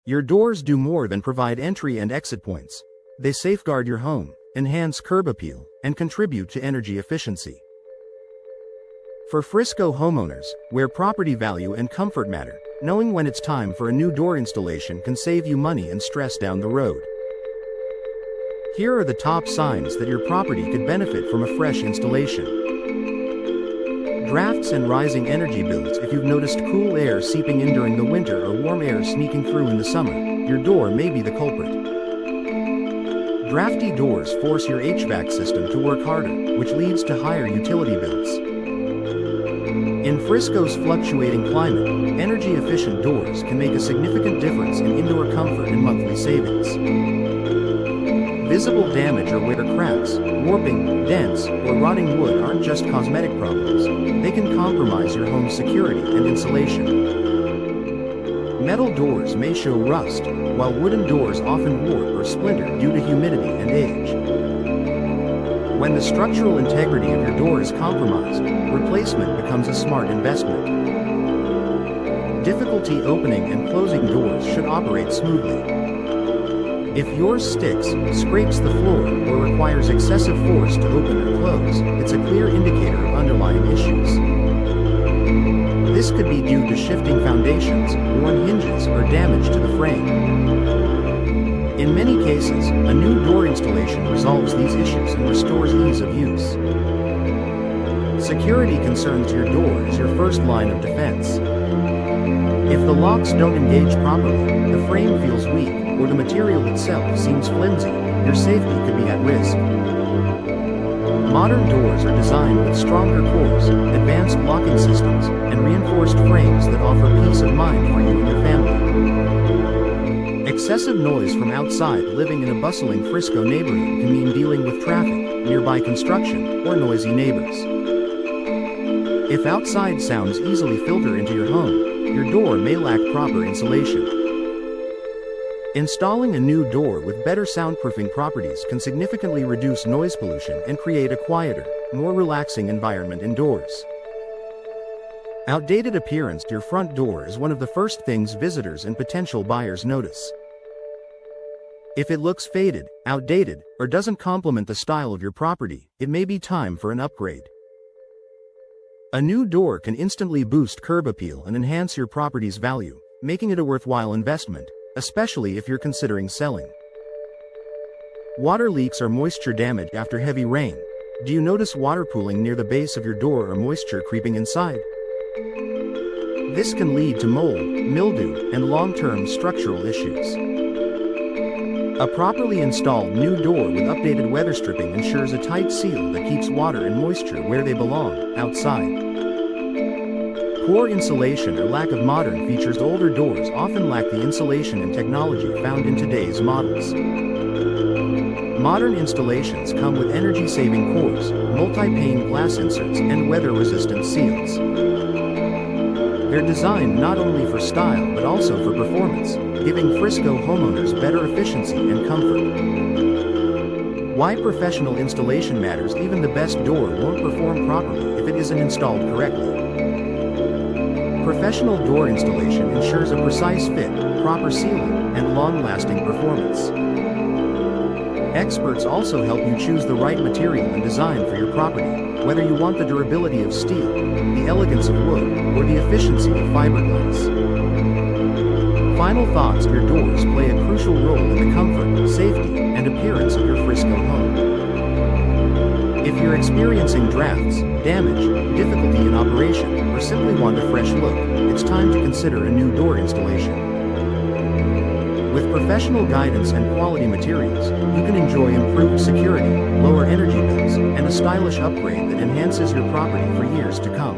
Your doors do more than provide entry and exit points. They safeguard your home, enhance curb appeal, and contribute to energy efficiency. For Frisco homeowners, where property value and comfort matter, knowing when it's time for a new door installation can save you money and stress down the road. Here are the top signs that your property could benefit from a fresh installation. Drafts and rising energy bills. If you've noticed cool air seeping in during the winter or warm air sneaking through in the summer, your door may be the culprit. Drafty doors force your HVAC system to work harder, which leads to higher utility bills. In Frisco's fluctuating climate, energy-efficient doors can make a significant difference in indoor comfort and monthly savings. Visible damage or wear cracks, warping, dents, or rotting wood aren't just cosmetic problems. They can compromise your home's security and insulation. Metal doors may show rust, while wooden doors often warp or splinter due to humidity and age. When the structural integrity of your door is compromised, replacement becomes a smart investment. Difficulty opening and closing doors should operate smoothly. If yours sticks, scrapes the floor, or requires excessive force to open or close, it's a clear indicator of underlying issues. This could be due to shifting foundations, worn hinges, or damage to the frame. In many cases, a new door installation resolves these issues and restores ease of use. Security concerns. Your door is your first line of defense. If the locks don't engage properly, the frame feels weak, or the material itself seems flimsy, your safety could be at risk. Modern doors are designed with stronger cores, advanced locking systems, and reinforced frames that offer peace of mind for you and your family. Excessive noise from outside. Living in a bustling Frisco neighborhood can mean dealing with traffic, nearby construction, or noisy neighbors. If outside sounds easily filter into your home, your door may lack proper insulation. Installing a new door with better soundproofing properties can significantly reduce noise pollution and create a quieter, more relaxing environment indoors. Outdated appearance. Your front door is one of the first things visitors and potential buyers notice. If it looks faded, outdated, or doesn't complement the style of your property, it may be time for an upgrade. A new door can instantly boost curb appeal and enhance your property's value, making it a worthwhile investment, especially if you're considering selling. Water leaks or moisture damage after heavy rain. Do you notice water pooling near the base of your door or moisture creeping inside? This can lead to mold, mildew, and long-term structural issues. A properly installed new door with updated weather stripping ensures a tight seal that keeps water and moisture where they belong, outside. Poor insulation or lack of modern features. Older doors often lack the insulation and technology found in today's models. Modern installations come with energy-saving cores, multi-pane glass inserts, and weather-resistant seals. They're designed not only for style but also for performance, giving Frisco homeowners better efficiency and comfort. Why professional installation matters. Even the best door won't perform properly if it isn't installed correctly. Professional door installation ensures a precise fit, proper sealing, and long-lasting performance. Experts also help you choose the right material and design for your property, whether you want the durability of steel, the elegance of wood, or the efficiency of fiberglass. Final thoughts. Your doors play a crucial role in the comfort, safety, and appearance of your Frisco home. If you're experiencing drafts, damage, difficulty in operation, or simply want a fresh look, it's time to consider a new door installation. With professional guidance and quality materials, you can enjoy improved security, lower energy bills, and a stylish upgrade that enhances your property for years to come.